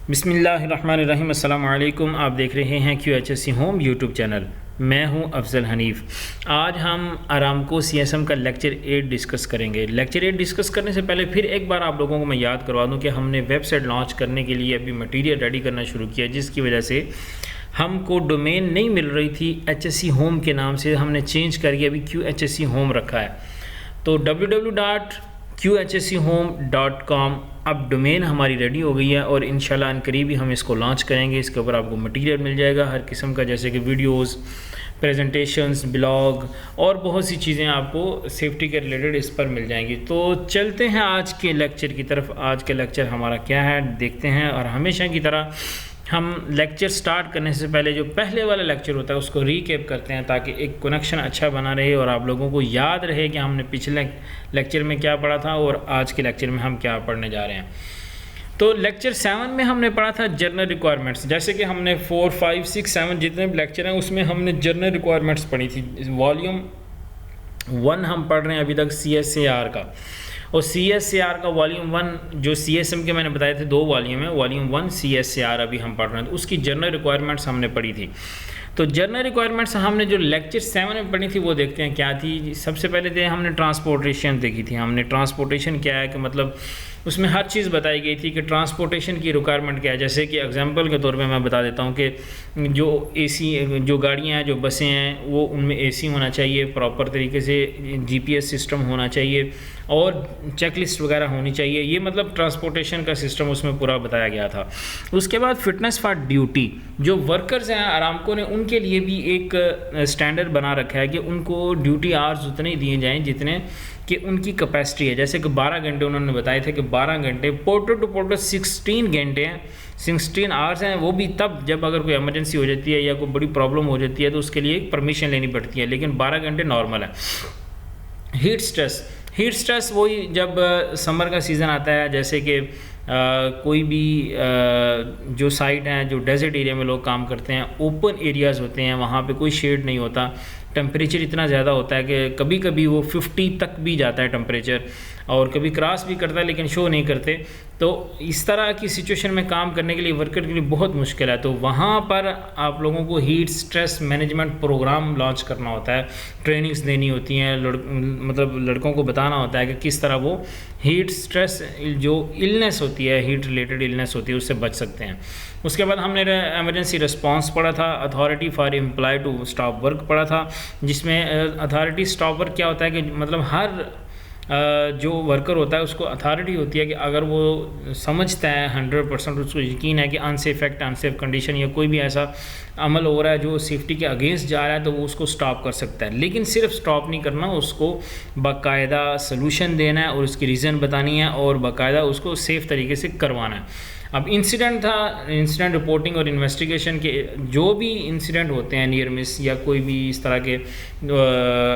बिस्मिल्लाहिर्रहमानिर्रहीम। अस्सलाम वालेकुम। आप देख रहे हैं QHSC होम यूट्यूब चैनल। मैं हूं अफजल हनीफ़। आज हम आरामको CSM का लेक्चर 8 डिस्कस करेंगे। लेक्चर 8 डिस्कस करने से पहले फिर एक बार आप लोगों को मैं याद करवा दूं कि हमने वेबसाइट लॉन्च करने के लिए अभी मटेरियल रेडी करना शुरू किया, जिसकी वजह से हमको डोमेन नहीं मिल रही थी HSC होम के नाम से। हमने चेंज करके अभी QHSC होम रखा है। तो www.qhschome.com अब डोमेन हमारी रेडी हो गई है और इंशाल्लाह अनकरीब ही हम इसको लॉन्च करेंगे। इसके ऊपर आपको मटेरियल मिल जाएगा हर किस्म का, जैसे कि वीडियोस, प्रेजेंटेशंस, ब्लॉग और बहुत सी चीज़ें आपको सेफ्टी के रिलेटेड इस पर मिल जाएंगी। तो चलते हैं आज के लेक्चर की तरफ। आज के लेक्चर हमारा क्या है देखते हैं। और हमेशा की तरह हम लेक्चर स्टार्ट करने से पहले जो पहले वाला लेक्चर होता है उसको रीकैप करते हैं, ताकि एक कनेक्शन अच्छा बना रहे और आप लोगों को याद रहे कि हमने पिछले लेक्चर में क्या पढ़ा था और आज के लेक्चर में हम क्या पढ़ने जा रहे हैं। तो लेक्चर 7 में हमने पढ़ा था जर्नल रिक्वायरमेंट्स। जैसे कि हमने 4, 5, 6, 7 जितने भी लेक्चर हैं उसमें हमने जर्नल रिक्वायरमेंट्स पढ़ी थी। वॉल्यूम 1 हम पढ़ रहे हैं अभी तक CSAR का, और CSAR का वॉल्यूम 1 जो CSM के मैंने बताए थे 2 वॉल्यूम है, वॉल्यूम 1 CSAR अभी हम पढ़ रहे हैं। तो उसकी जर्नल रिक्वायरमेंट्स हमने पढ़ी थी। तो जर्नल रिक्वायरमेंट्स हमने जो लेक्चर 7 में पढ़ी थी वो देखते हैं क्या थी। सबसे पहले थे हमने ट्रांसपोर्टेशन देखी थी। हमने ट्रांसपोर्टेशन क्या है कि मतलब उसमें हर चीज़ बताई गई थी कि ट्रांसपोर्टेशन की रिक्वायरमेंट क्या है। जैसे कि एग्जांपल के तौर पे मैं बता देता हूँ कि जो AC जो गाड़ियाँ हैं, जो बसें हैं, वो उनमें AC होना चाहिए, प्रॉपर तरीके से GPS सिस्टम होना चाहिए और चेकलिस्ट वगैरह होनी चाहिए। ये मतलब ट्रांसपोर्टेशन का सिस्टम उसमें पूरा बताया गया था। उसके बाद फिटनेस फॉर ड्यूटी, जो वर्कर्स हैं आरामको ने उनके लिए भी एक स्टैंडर्ड बना रखा है कि उनको ड्यूटी आवर्स उतने दिए जाएँ जितने कि उनकी कैपेसिटी है। जैसे कि 12 घंटे उन्होंने बताए थे कि 12 घंटे, पोर्टल टू पोर्टल 16 घंटे हैं, 16 आवर्स हैं। वो भी तब जब अगर कोई इमरजेंसी हो जाती है या कोई बड़ी प्रॉब्लम हो जाती है तो उसके लिए परमिशन लेनी पड़ती है, लेकिन 12 घंटे नॉर्मल है। हीट स्ट्रेस वही जब समर का सीज़न आता है, जैसे कि कोई भी जो साइट हैं, जो डेजर्ट एरिया में लोग काम करते हैं, ओपन एरियाज़ होते हैं, वहाँ पे कोई शेड नहीं होता, टेम्परेचर इतना ज़्यादा होता है कि कभी कभी वो 50 तक भी जाता है टेम्परेचर, और कभी क्रॉस भी करता है लेकिन शो नहीं करते। तो इस तरह की सिचुएशन में काम करने के लिए वर्कर के लिए बहुत मुश्किल है। तो वहाँ पर आप लोगों को heat stress management program launch करना होता है, ट्रेनिंग्स देनी होती हैं, मतलब लड़कों को बताना होता है कि किस तरह वो हीट स्ट्रेस जो इलनेस होती है, हीट रिलेटेड इलनेस होती है, उससे बच सकते हैं। उसके बाद हमने एमरजेंसी रिस्पांस पढ़ा था, authority for employ to stop work पढ़ा था, जिसमें अथॉरिटी स्टॉप वर्क क्या होता है कि मतलब हर जो वर्कर होता है उसको अथॉरिटी होती है कि अगर वो समझता है 100% उसको यकीन है कि अनसेफ एक्ट, अनसेफ कंडीशन या कोई भी ऐसा अमल हो रहा है जो सेफ्टी के अगेंस्ट जा रहा है, तो वो उसको स्टॉप कर सकता है। लेकिन सिर्फ स्टॉप नहीं करना, उसको बाकायदा सलूशन देना है और उसकी रीज़न बतानी है और बाकायदा उसको सेफ़ तरीके से करवाना है। अब इंसिडेंट था, इंसिडेंट रिपोर्टिंग और इन्वेस्टिगेशन के जो भी इंसिडेंट होते हैं, नियर मिस या कोई भी इस तरह के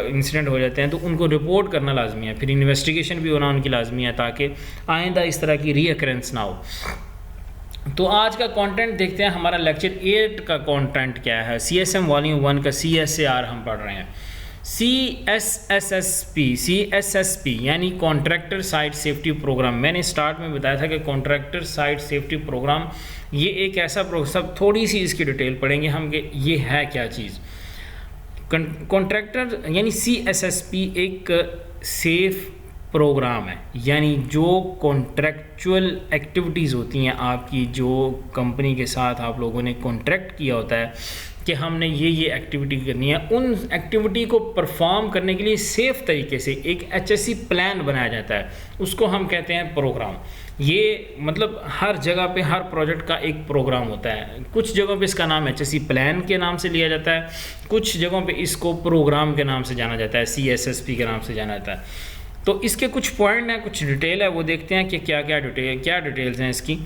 इंसिडेंट हो जाते हैं तो उनको रिपोर्ट करना लाजमी है, फिर इन्वेस्टिगेशन भी होना उनकी लाजमी है ताकि आइंदा इस तरह की रीअकरेंस ना हो। तो आज का कंटेंट देखते हैं। हमारा लेक्चर 8 का कंटेंट क्या है। CSM वॉल्यूम 1 का CSAR हम पढ़ रहे हैं। CSSP यानी कॉन्ट्रैक्टर साइट सेफ्टी प्रोग्राम। मैंने स्टार्ट में बताया था कि कॉन्ट्रैक्टर साइट सेफ्टी प्रोग्राम ये एक ऐसा सब थोड़ी सी इसकी डिटेल पढ़ेंगे हम कि ये है क्या चीज़। कॉन्ट्रैक्टर यानी CSSP एक सेफ प्रोग्राम है, यानी जो कॉन्ट्रैक्चुअल एक्टिविटीज़ होती हैं आपकी, जो कंपनी के साथ आप लोगों ने कॉन्ट्रैक्ट किया होता है कि हमने ये एक्टिविटी करनी है, उन एक्टिविटी को परफॉर्म करने के लिए सेफ़ तरीके से एक HSC प्लान बनाया जाता है, उसको हम कहते हैं प्रोग्राम। ये मतलब हर जगह पे हर प्रोजेक्ट का एक प्रोग्राम होता है। कुछ जगहों पे इसका नाम HSC प्लान के नाम से लिया जाता है, कुछ जगहों पे इसको प्रोग्राम के नाम से जाना जाता है, CSSP के नाम से जाना जाता है। तो इसके कुछ पॉइंट हैं, कुछ डिटेल है, वो देखते हैं कि क्या डिटेल्स हैं इसकी।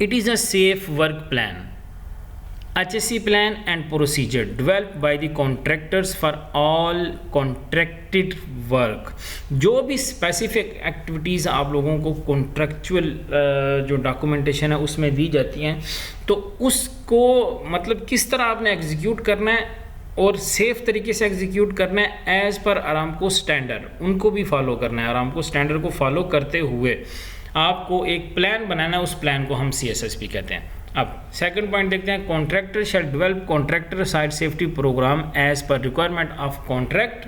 It is a safe work plan, HSC plan and procedure developed by the contractors for all contracted work। जो भी स्पेसिफिक एक्टिविटीज़ आप लोगों को कॉन्ट्रैक्चुअल जो डॉक्यूमेंटेशन है उसमें दी जाती हैं, तो उसको मतलब किस तरह आपने एग्जीक्यूट करना है और सेफ़ तरीके से एग्जीक्यूट करना है एज़ पर आरामको स्टैंडर्ड, उनको भी फॉलो करना है। आरामको स्टैंडर्ड को फॉलो करते हुए आपको एक प्लान बनाना है, उस प्लान को हम CSSP कहते हैं। अब सेकंड पॉइंट देखते हैं, contractor shall develop contractor site safety program as per requirement of contract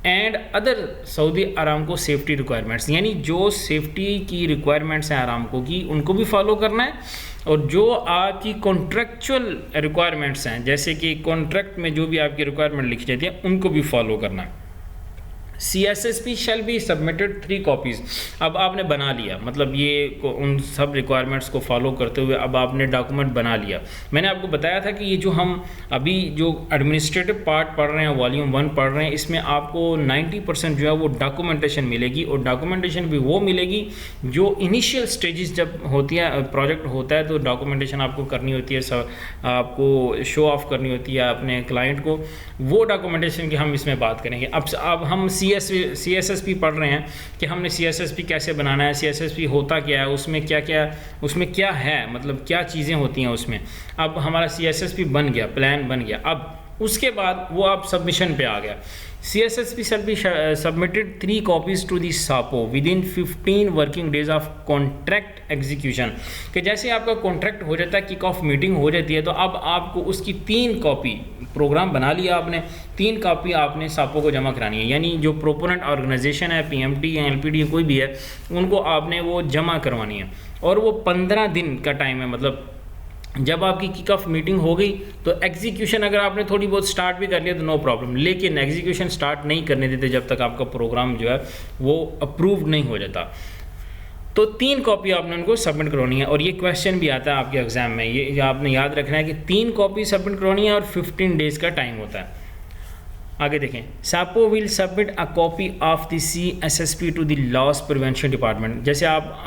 and other Saudi Aramco safety requirements, यानी जो सेफ्टी की रिक्वायरमेंट्स हैं अरामको की उनको भी फॉलो करना है, और जो आपकी कॉन्ट्रैक्चुअल रिक्वायरमेंट्स हैं जैसे कि कॉन्ट्रैक्ट में जो भी आपकी रिक्वायरमेंट लिखी जाती है उनको भी फॉलो करना है। CSSP shall be submitted 3 copies. अब आपने बना लिया, मतलब ये उन सब रिक्वायरमेंट्स को फॉलो करते हुए अब आपने डॉक्यूमेंट बना लिया। मैंने आपको बताया था कि ये जो हम अभी जो एडमिनिस्ट्रेटिव पार्ट पढ़ रहे हैं, वॉल्यूम 1 पढ़ रहे हैं, इसमें आपको 90% जो है वो डॉक्यूमेंटेशन मिलेगी, और डॉक्यूमेंटेशन भी वो मिलेगी जो इनिशियल स्टेजेस जब होती है, प्रोजेक्ट होता है तो डॉक्यूमेंटेशन आपको करनी होती है, आपको शो ऑफ करनी होती है अपने क्लाइंट को, वो डॉक्यूमेंटेशन की हम इसमें बात करेंगे। अब हम CSSP पढ़ रहे हैं कि हमने CSSP कैसे बनाना है, CSSP होता क्या है, उसमें क्या है, मतलब क्या चीज़ें होती हैं उसमें। अब हमारा CSSP बन गया, प्लान बन गया, अब उसके बाद वो आप सबमिशन पे आ गया। CSSP shall be submitted 3 copies to the SAPO within 15 working days of contract execution, कि जैसे आपका कॉन्ट्रैक्ट हो जाता है, किक ऑफ मीटिंग हो जाती है, तो अब आपको उसकी 3 कॉपी, प्रोग्राम बना लिया आपने, 3 कॉपी आपने SAPO को जमा करानी है, यानी जो प्रोपोनेंट ऑर्गेनाइजेशन है, PMT या LPD कोई भी है, उनको आपने वो जमा करवानी है, और वो 15 दिन का टाइम है। मतलब जब आपकी किक ऑफ मीटिंग हो गई तो एग्जीक्यूशन अगर आपने थोड़ी बहुत स्टार्ट भी कर लिया तो नो प्रॉब्लम, लेकिन एग्जीक्यूशन स्टार्ट नहीं करने देते जब तक आपका प्रोग्राम जो है वो अप्रूव नहीं हो जाता। तो 3 कॉपी आपने उनको सबमिट करवानी है, और ये क्वेश्चन भी आता है आपके एग्जाम में, ये आपने याद रखना है कि 3 कॉपी सबमिट करवानी है और 15 डेज़ का टाइम होता है। आगे देखें, SAPO will submit a copy of the CSSP to the loss prevention department. जैसे आप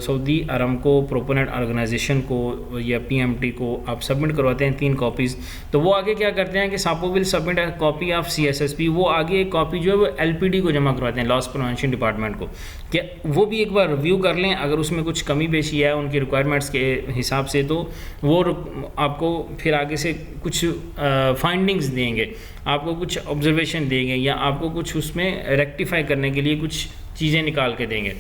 सऊदी अरामको प्रोपोनेंट ऑर्गेनाइजेशन को या PMT को आप सबमिट करवाते हैं 3 कॉपीज़, तो वो आगे क्या करते हैं कि SAPO will submit a copy of CSSP, वो आगे एक कॉपी जो है वो LPD को जमा करवाते हैं, लॉस प्रिवेंशन डिपार्टमेंट को, कि वो भी एक बार रिव्यू कर लें, अगर उसमें कुछ कमी पेशी है उनकी रिक्वायरमेंट्स के हिसाब से तो वो आपको फिर आगे से कुछ फाइंडिंग्स देंगे, आपको कुछ ऑब्जर्वेशन देंगे, या आपको कुछ उसमें रेक्टिफाई करने के लिए कुछ चीज़ें निकाल के देंगे।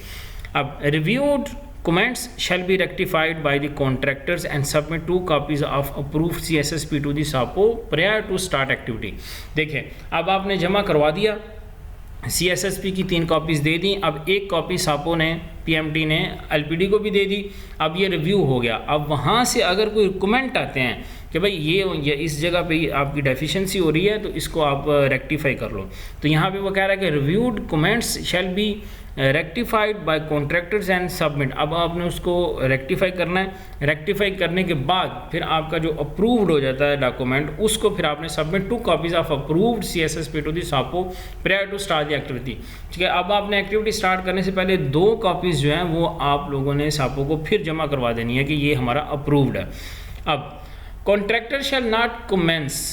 अब reviewed comments shall be rectified by the contractors and submit 2 copies of approved CSSP to the SAPO prior to start activity. देखें, अब आपने जमा करवा दिया, CSSP की 3 कॉपीज़ दे दी, अब 1 कॉपी SAPO ने, PMT ने LPD को भी दे दी, अब ये रिव्यू हो गया। अब वहाँ से अगर कोई कमेंट आते हैं कि भाई ये इस जगह पे आपकी डेफिशिएंसी हो रही है तो इसको आप रेक्टिफाई कर लो, तो यहाँ पे वो कह रहा है कि reviewed comments shall be rectified by contractors and submit. अब आपने उसको रेक्टिफाई करना है, रेक्टिफाई करने के बाद फिर आपका जो अप्रूव्ड हो जाता है डॉक्यूमेंट, उसको फिर आपने submit 2 copies of approved CSSP to the SAPO prior to start the activity. ठीक है, अब आपने एक्टिविटी स्टार्ट करने से पहले 2 कॉपीज़ जो हैं वो आप लोगों ने SAPO को फिर जमा करवा देनी है कि ये हमारा अप्रूव्ड है। अब contractor shall not commence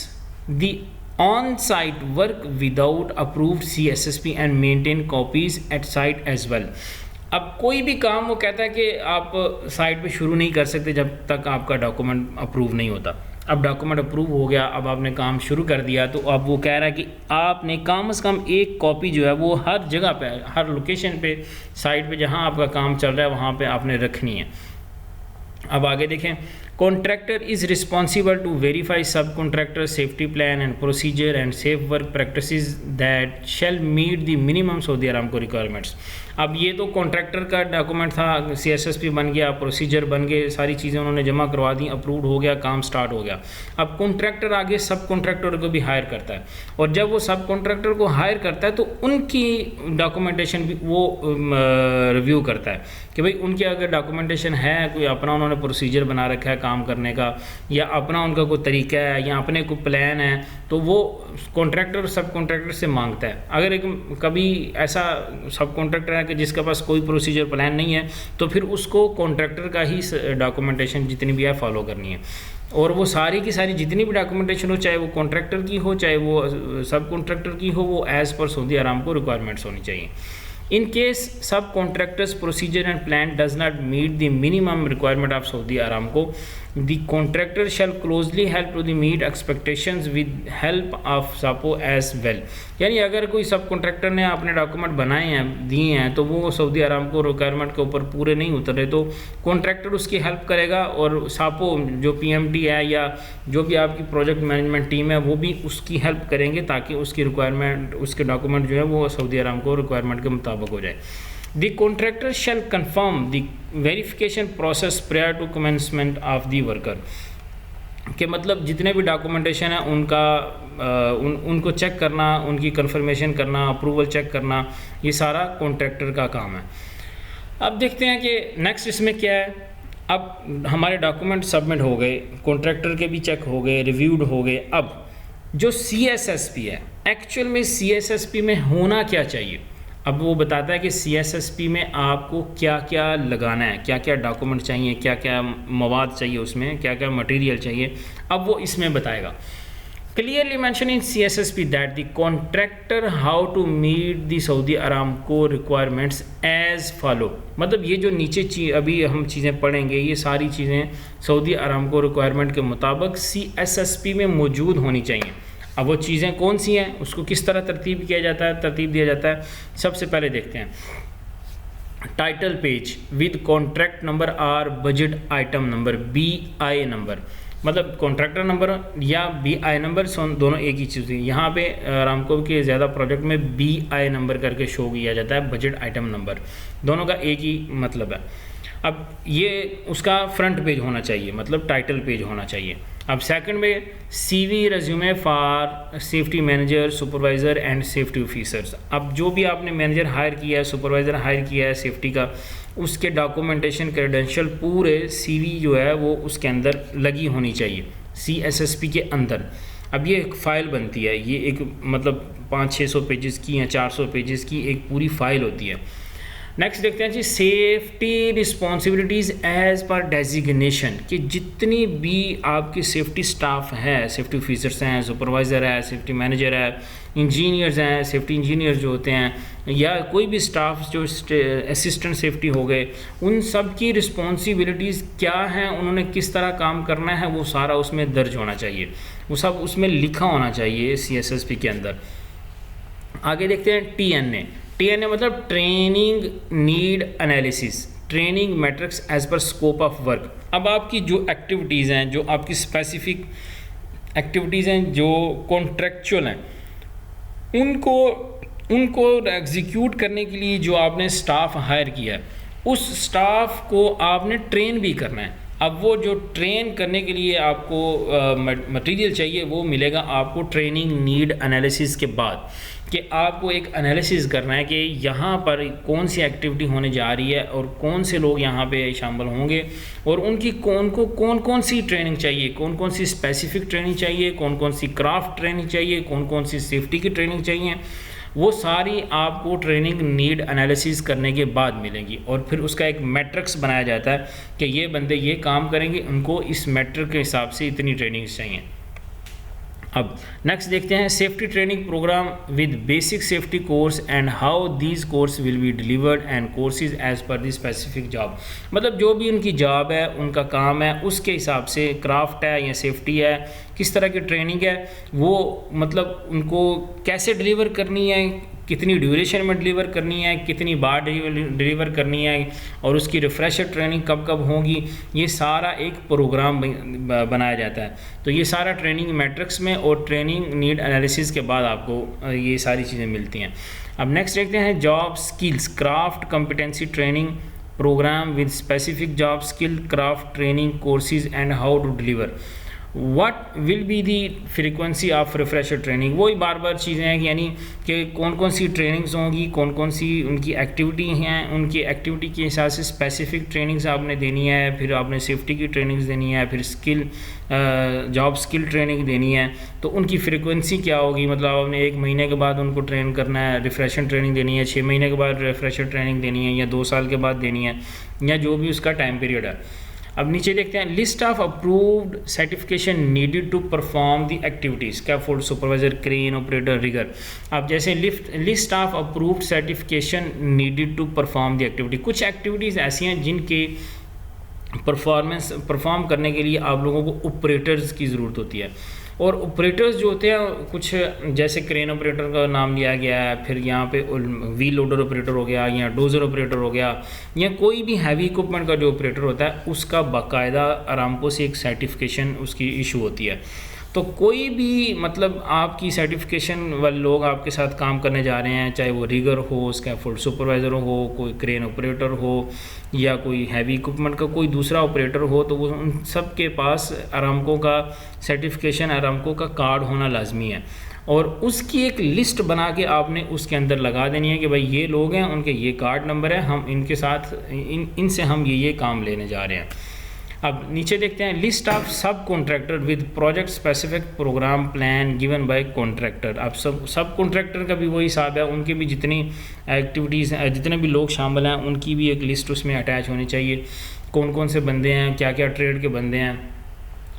the on-site work without approved CSSP and maintain copies at site as well। अब कोई भी काम वो कहता है कि आप साइट पे शुरू नहीं कर सकते जब तक आपका डॉक्यूमेंट अप्रूव नहीं होता। अब डॉक्यूमेंट अप्रूव हो गया, अब आपने काम शुरू कर दिया, तो अब वो कह रहा है कि आपने कम से कम 1 कॉपी जो है वो हर जगह पे, हर लोकेशन पे, साइट पे जहाँ आपका काम चल रहा है वहाँ पे आपने रखनी है। अब आगे देखें, contractor is responsible to verify sub contractor safety plan and procedure and safe work practices that shall meet the minimum Saudi Aramco requirements. अब ये तो कॉन्ट्रैक्टर का डॉक्यूमेंट था, CSSP बन गया, प्रोसीजर बन गए, सारी चीज़ें उन्होंने जमा करवा दी, अप्रूव्ड हो गया, काम स्टार्ट हो गया। अब कॉन्ट्रैक्टर आगे सब कॉन्ट्रैक्टर को भी हायर करता है, और जब वो सब कॉन्ट्रैक्टर को हायर करता है तो उनकी डॉक्यूमेंटेशन भी वो रिव्यू करता है कि भाई उनके अगर डॉक्यूमेंटेशन है, कोई अपना उन्होंने प्रोसीजर बना रखा है काम करने का, या अपना उनका कोई तरीका है, या अपने कोई प्लान है, तो वो कॉन्ट्रैक्टर सब कॉन्ट्रैक्टर से मांगता है। अगर एक कभी ऐसा सब कॉन्ट्रैक्टर है कि जिसके पास कोई प्रोसीजर प्लान नहीं है, तो फिर उसको कॉन्ट्रैक्टर का ही डॉक्यूमेंटेशन जितनी भी है फॉलो करनी है, और वो सारी की सारी जितनी भी डॉक्यूमेंटेशन हो, चाहे वो कॉन्ट्रैक्टर की हो चाहे वो सब कॉन्ट्रैक्टर की हो, वो as per Saudi Aramco requirements होनी चाहिए। In case sub contractors procedure and plan does not meet the minimum requirement of Saudi Aramco, the contractor shall closely help to the meet expectations with help of SAPO as well. यानी अगर कोई सब contractor ने अपने document बनाए हैं, दिए हैं, तो वो सऊदी अरामको रिक्वायरमेंट के ऊपर पूरे नहीं उतरे तो कॉन्ट्रैक्टर उसकी हेल्प करेगा, और सापो जो PMT है या जो भी आपकी प्रोजेक्ट मैनेजमेंट टीम है वो भी उसकी हेल्प करेंगे ताकि उसकी रिक्वायरमेंट, उसके डॉक्यूमेंट जो है वो सऊदी अरामको रिक्वायरमेंट के मुताबिक हो जाए। The contractor shall confirm the verification process prior to commencement of the worker, कि मतलब जितने भी डॉक्यूमेंटेशन है उनका उनको चेक करना, उनकी कंफर्मेशन करना, अप्रूवल चेक करना, ये सारा कॉन्ट्रैक्टर का काम है। अब देखते हैं कि नेक्स्ट इसमें क्या है। अब हमारे डॉक्यूमेंट सबमिट हो गए, कॉन्ट्रैक्टर के भी चेक हो गए, रिव्यूड हो गए। अब जो CSSP है, एक्चुअल में CSSP में होना क्या चाहिए, अब वो बताता है कि CSSP में आपको क्या क्या लगाना है, क्या क्या डॉक्यूमेंट चाहिए, क्या क्या मवाद चाहिए, उसमें क्या क्या मटेरियल चाहिए, अब वो इसमें बताएगा। Clearly mention in CSSP that the contractor how to meet the Saudi Aramco requirements as follow. मतलब ये जो नीचे अभी हम चीज़ें पढ़ेंगे, ये सारी चीज़ें सऊदी अरामको रिक्वायरमेंट के मुताबिक CSSP में मौजूद होनी चाहिए। अब वो चीज़ें कौन सी हैं, उसको किस तरह तरतीब किया जाता है, तरतीब दिया जाता है। सबसे पहले देखते हैं title page with contract number और budget item number BI number, मतलब कॉन्ट्रैक्टर नंबर या BI नंबर दोनों एक ही चीज़ है। यहाँ पे अरामको के ज़्यादा प्रोजेक्ट में BI नंबर करके शो किया जाता है, बजट आइटम नंबर, दोनों का एक ही मतलब है। अब ये उसका फ्रंट पेज होना चाहिए, मतलब टाइटल पेज होना चाहिए। अब सेकंड में CV resume for safety manager, supervisor and safety officers. अब जो भी आपने मैनेजर हायर किया है, सुपरवाइज़र हायर किया है सेफ्टी का, उसके डॉक्यूमेंटेशन, क्रेडेंशियल पूरे CV जो है वो उसके अंदर लगी होनी चाहिए, CSSP के अंदर। अब ये एक फ़ाइल बनती है, ये एक मतलब 500-600 पेजेस की या 400 पेजेस की एक पूरी फ़ाइल होती है। नेक्स्ट देखते हैं जी safety responsibilities as per designation, कि जितनी भी आपकी सेफ्टी स्टाफ है, सेफ्टी ऑफिसर्स हैं, सुपरवाइज़र है, सेफ्टी मैनेजर है, इंजीनियर्स हैं, सेफ्टी इंजीनियर जो होते हैं, या कोई भी स्टाफ जो असिस्टेंट सेफ्टी हो गए, उन सब की रिस्पॉन्सिबिलिटीज़ क्या हैं, उन्होंने किस तरह काम करना है, वो सारा उसमें दर्ज होना चाहिए, वो सब उसमें लिखा होना चाहिए CSSP के अंदर। आगे देखते हैं TNA मतलब training need analysis, training matrix as per scope of work. अब आपकी जो एक्टिविटीज़ हैं, जो आपकी स्पेसिफिक एक्टिविटीज़ हैं, जो कॉन्ट्रैक्चुअल हैं, उनको एग्जीक्यूट करने के लिए जो आपने स्टाफ हायर किया है, उस स्टाफ को आपने ट्रेन भी करना है। अब वो जो ट्रेन करने के लिए आपको मटेरियल चाहिए वो मिलेगा आपको ट्रेनिंग नीड एनालिसिस के बाद, कि आपको एक एनालिसिस करना है कि यहाँ पर कौन सी एक्टिविटी होने जा रही है और कौन से लोग यहाँ पे शामिल होंगे, और उनकी कौन कौन सी ट्रेनिंग चाहिए, कौन कौन सी स्पेसिफिक ट्रेनिंग चाहिए, कौन कौन सी क्राफ्ट ट्रेनिंग चाहिए, कौन कौन सी सेफ्टी की ट्रेनिंग चाहिए। वो सारी आपको ट्रेनिंग नीड एनालिसिस करने के बाद मिलेंगी, और फिर उसका एक मैट्रिक्स बनाया जाता है कि ये बंदे ये काम करेंगे, उनको इस मैट्रिक के हिसाब से इतनी ट्रेनिंग चाहिए। अब नेक्स्ट देखते हैं safety training program with basic safety course and how these course will be delivered and courses as per the specific job. मतलब जो भी उनकी जॉब है, उनका काम है, उसके हिसाब से क्राफ्ट है या सेफ्टी है, किस तरह की ट्रेनिंग है, वो मतलब उनको कैसे डिलीवर करनी है, कितनी ड्यूरेशन में डिलीवर करनी है, कितनी बार डिलीवर करनी है, और उसकी रिफ्रेशर ट्रेनिंग कब कब होगी, ये सारा एक प्रोग्राम बनाया जाता है। तो ये सारा ट्रेनिंग मैट्रिक्स में और ट्रेनिंग नीड एनालिसिस के बाद आपको ये सारी चीज़ें मिलती हैं। अब नेक्स्ट देखते हैं job skills craft competency training program with specific job skill craft training courses and how to deliver. What will be the frequency of refresher training. वही बार बार चीज़ें हैं, यानी कि कौन कौन सी ट्रेनिंग्स होंगी, कौन कौन सी उनकी एक्टिविटी हैं, उनकी एक्टिविटी के हिसाब से स्पेसिफिक ट्रेनिंग्स आपने देनी है, फिर आपने सेफ्टी की ट्रेनिंग्स देनी है, फिर स्किल जॉब स्किल ट्रेनिंग देनी है। तो उनकी फ्रीक्वेंसी क्या होगी, मतलब आपने 1 महीने के बाद उनको ट्रेन करना है, रिफ्रेशर ट्रेनिंग देनी है, 6 महीने के बाद रिफ्रेशर ट्रेनिंग देनी है, या 2 साल के बाद देनी है, या जो भी उसका टाइम पीरियड है। अब नीचे देखते हैं list of approved certification needed to perform the activities, scaffold, supervisor, crane operator, rigger. अब जैसे list of approved certification needed to perform the activity, कुछ एक्टिविटीज़ ऐसी हैं जिनके परफॉर्म करने के लिए आप लोगों को ऑपरेटर्स की ज़रूरत होती है। और ऑपरेटर्स जो होते हैं कुछ जैसे क्रेन ऑपरेटर का नाम लिया गया है, फिर यहाँ पे व्हील लोडर ऑपरेटर हो गया या डोजर ऑपरेटर हो गया, या कोई भी हैवी इक्विपमेंट का जो ऑपरेटर होता है उसका बाकायदा अरामको से एक सर्टिफिकेशन उसकी इशू होती है। तो कोई भी मतलब आपकी सर्टिफिकेशन वाले लोग आपके साथ काम करने जा रहे हैं, चाहे वो रिगर हो, स्कैफोल्ड सुपरवाइज़र हो, कोई क्रेन ऑपरेटर हो या कोई हैवी इक्विपमेंट का कोई दूसरा ऑपरेटर हो, तो वो उन सब के पास अरामको का सर्टिफिकेशन, अरामको का कार्ड होना लाजमी है। और उसकी एक लिस्ट बना के आपने उसके अंदर लगा देनी है कि भाई ये लोग हैं, उनके ये कार्ड नंबर है, हम इनके साथ इनसे हम ये काम लेने जा रहे हैं। अब नीचे देखते हैं लिस्ट ऑफ सब contractor with project specific programme plan given by contractor. अब सब कॉन्ट्रैक्टर का भी वही हिसाब है, उनकी भी जितनी एक्टिविटीज़ जितने भी लोग शामिल हैं उनकी भी एक लिस्ट उसमें अटैच होनी चाहिए, कौन कौन से बंदे हैं, क्या क्या ट्रेड के बंदे हैं।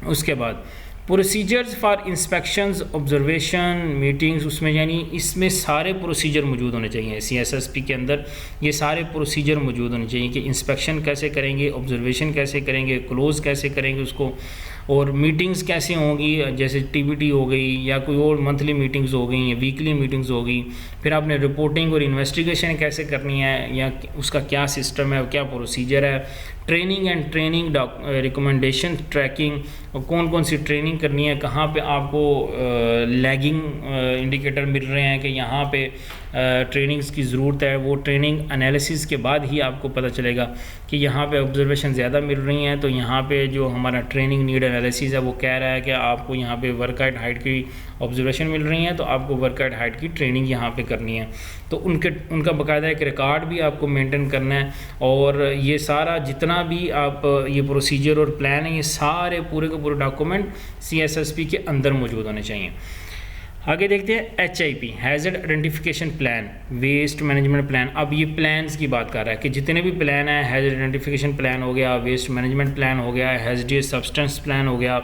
उसके बाद procedures for inspections, observation, meetings, उसमें यानी इसमें सारे प्रोसीजर मौजूद होने चाहिए। CSSP के अंदर ये सारे प्रोसीजर मौजूद होने चाहिए कि इंस्पेक्शन कैसे करेंगे, ऑब्जर्वेशन कैसे करेंगे, क्लोज़ कैसे करेंगे उसको, और मीटिंग्स कैसे होंगी, जैसे TBT हो गई या कोई और मंथली मीटिंग्स हो गई या वीकली मीटिंग्स हो गई। फिर आपने रिपोर्टिंग और इन्वेस्टिगेशन कैसे करनी है या उसका क्या सिस्टम है, क्या प्रोसीजर है। Training and training recommendation tracking, कौन कौन सी ट्रेनिंग करनी है, कहाँ पे आपको लैगिंग इंडिकेटर मिल रहे हैं कि यहाँ पे ट्रेनिंग्स की ज़रूरत है। वो ट्रेनिंग एनालिसिस के बाद ही आपको पता चलेगा कि यहाँ पे ऑब्जर्वेशन ज़्यादा मिल रही हैं, तो यहाँ पे जो हमारा ट्रेनिंग नीड एनालिसिस है वो कह रहा है कि आपको यहाँ पे वर्क एट हाइट की ऑब्जर्वेशन मिल रही हैं, तो आपको वर्क एट हाइट की ट्रेनिंग यहाँ पे करनी है। तो उनका बाकायदा एक रिकॉर्ड भी आपको मेंटेन करना है। और ये सारा जितना भी आप ये प्रोसीजर और प्लान है, ये सारे पूरे के पूरे डॉक्यूमेंट CSSP के अंदर मौजूद होने चाहिए। आगे देखते हैं HIP, hazard identification plan, waste management plan. अब ये प्लान्स की बात कर रहा है कि जितने भी प्लान हैं, हैज़र्ड आइडेंटिफिकेशन प्लान हो गया, वेस्ट मैनेजमेंट प्लान हो गया, हैज़र्डियस सब्सटेंस प्लान हो गया।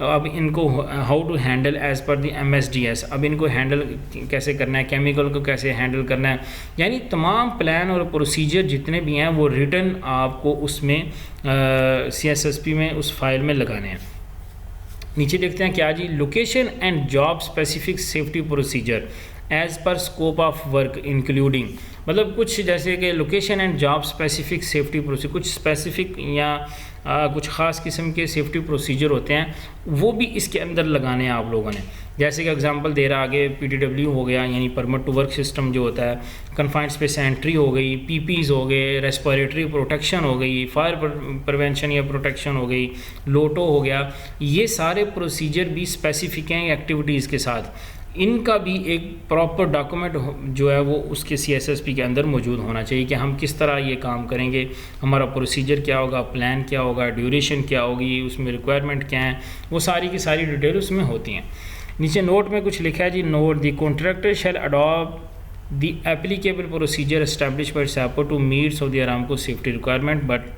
अब इनको how to handle as per the MSDS, अब इनको हैंडल कैसे करना है, केमिकल को कैसे हैंडल करना है, यानी तमाम प्लान और प्रोसीजर जितने भी हैं वो रिटन आपको उसमें CSSP में उस फाइल में लगाने हैं। नीचे देखते हैं क्या जी, location and job specific safety procedure as per scope of work including, मतलब कुछ जैसे कि location and job specific safety procedure, कुछ स्पेसिफिक या कुछ ख़ास किस्म के सेफ्टी प्रोसीजर होते हैं, वो भी इसके अंदर लगाने हैं आप लोगों ने। जैसे कि एग्जांपल दे रहा आगे PTW हो गया, यानी परमिट टू वर्क सिस्टम जो होता है, कन्फाइंड स्पेस एंट्री हो गई, PPs हो गए, रेस्पिरेटरी प्रोटेक्शन हो गई, फायर प्रिवेंशन या प्रोटेक्शन हो गई, लोटो हो गया। ये सारे प्रोसीजर भी स्पेसिफिक हैं एक्टिविटीज़ के साथ, इनका भी एक प्रॉपर डॉक्यूमेंट जो है वो उसके CSSP के अंदर मौजूद होना चाहिए कि हम किस तरह ये काम करेंगे, हमारा प्रोसीजर क्या होगा, प्लान क्या होगा, ड्यूरेशन क्या होगी, उसमें रिक्वायरमेंट क्या है, वो सारी की सारी डिटेल उसमें होती हैं। नीचे नोट में कुछ लिखा है जी, note the contractor shall adopt the applicable procedure establish by SAPO to meets of the Aramco safety requirement, but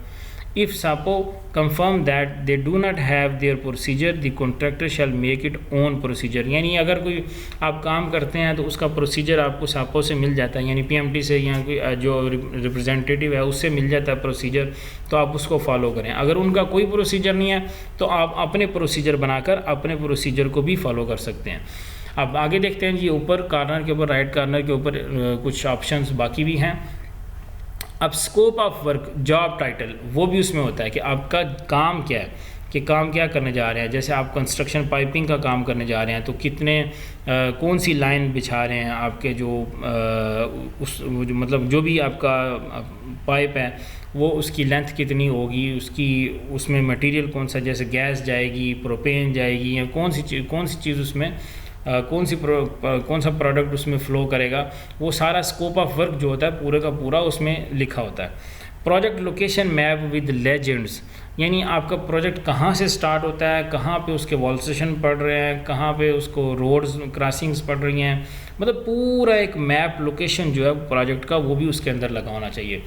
if SAPO confirm that they do not have their procedure, the contractor shall make it own procedure। यानी अगर कोई आप काम करते हैं तो उसका procedure आपको SAPO से मिल जाता है, यानी PMT से या कोई जो रिप्रेजेंटेटिव है उससे मिल जाता है प्रोसीजर, तो आप उसको फॉलो करें। अगर उनका कोई प्रोसीजर नहीं है तो आप अपने प्रोसीजर बनाकर अपने प्रोसीजर को भी फॉलो कर सकते हैं। अब आगे देखते हैं जी, ऊपर कॉर्नर के ऊपर, राइट कॉर्नर के ऊपर कुछ ऑप्शंस बाकी भी हैं। अब scope of work, job title, वो भी उसमें होता है कि आपका काम क्या है, कि काम क्या करने जा रहे हैं। जैसे आप कंस्ट्रक्शन पाइपिंग का काम करने जा रहे हैं तो कितने कौन सी लाइन बिछा रहे हैं, आपके जो मतलब जो भी आपका पाइप है वो उसकी लेंथ कितनी होगी, उसमें मटेरियल कौन सा, जैसे गैस जाएगी, प्रोपेन जाएगी, या कौन सी चीज़ उसमें कौन सा प्रोडक्ट उसमें फ़्लो करेगा, वो सारा स्कोप ऑफ वर्क जो होता है पूरे का पूरा उसमें लिखा होता है। Project location map with legends, यानी आपका प्रोजेक्ट कहाँ से स्टार्ट होता है, कहाँ पे उसके वॉल स्टेशन पड़ रहे हैं, कहाँ पे उसको रोड्स क्रॉसिंग्स पड़ रही हैं, मतलब पूरा एक मैप लोकेशन जो है प्रोजेक्ट का वो भी उसके अंदर लगा होना चाहिए।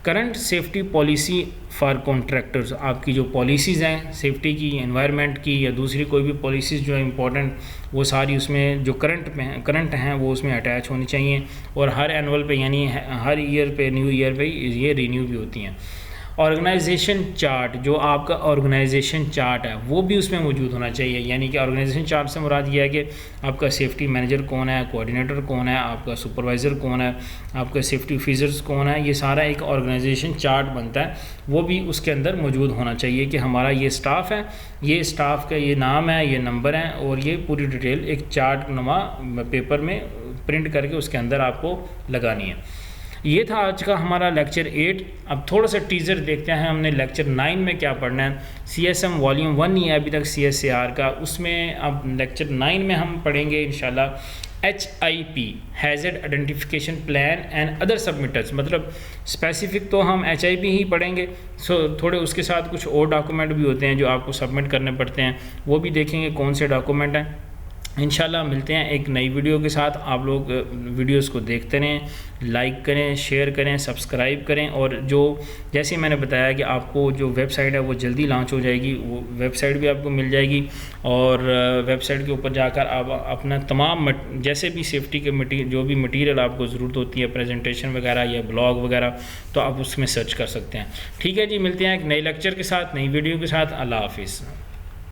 Current safety policy for contractors, आपकी जो पॉलिसीज़ हैं सेफ्टी की, एनवायरनमेंट की या दूसरी कोई भी पॉलिसीज़ जो है इंपॉर्टेंट, वो सारी उसमें जो करंट हैं वो उसमें अटैच होनी चाहिए। और हर एनुअल पे यानी हर ईयर पे, न्यू ईयर पे ये रिन्यू भी होती हैं। ऑर्गेनाइजेशन चार्ट, जो आपका ऑर्गेनाइजेशन चार्ट है वो भी उसमें मौजूद होना चाहिए। यानी कि ऑर्गेनाइजेशन चार्ट से मुराद ये है कि आपका सेफ्टी मैनेजर कौन है, कोऑर्डिनेटर कौन है, आपका सुपरवाइज़र कौन है, आपका सेफ्टी ऑफिसर्स कौन है, ये सारा एक ऑर्गेनाइजेशन चार्ट बनता है, वो भी उसके अंदर मौजूद होना चाहिए कि हमारा ये स्टाफ है, ये स्टाफ का ये नाम है, ये नंबर है, और ये पूरी डिटेल एक चार्ट नुमा पेपर में प्रिंट करके उसके अंदर आपको लगानी है। ये था आज का हमारा लेक्चर 8। अब थोड़ा सा टीज़र देखते हैं हमने लेक्चर 9 में क्या पढ़ना है। CSM वॉल्यूम 1 नहीं है अभी तक CSAR का, उसमें अब लेक्चर 9 में हम पढ़ेंगे इंशाल्लाह HIP, hazard identification plan and other सबमिटर्स। मतलब स्पेसिफिक तो हम HIP ही पढ़ेंगे, थोड़े उसके साथ कुछ और डॉक्यूमेंट भी होते हैं जो आपको सबमिट करने पड़ते हैं, वो भी देखेंगे कौन से डॉक्यूमेंट हैं। इंशाल्लाह मिलते हैं एक नई वीडियो के साथ। आप लोग वीडियोस को देखते रहें, लाइक करें, शेयर करें, सब्सक्राइब करें। और जो जैसे मैंने बताया कि आपको जो वेबसाइट है वो जल्दी लॉन्च हो जाएगी, वो वेबसाइट भी आपको मिल जाएगी। और वेबसाइट के ऊपर जाकर आप अपना तमाम जैसे भी सेफ्टी के जो भी मटीरियल आपको ज़रूरत होती है, प्रेजेंटेशन वगैरह या ब्लॉग वगैरह, तो आप उसमें सर्च कर सकते हैं। ठीक है जी, मिलते हैं एक नए लेक्चर के साथ, नई वीडियो के साथ। अल्लाह हाफिज़।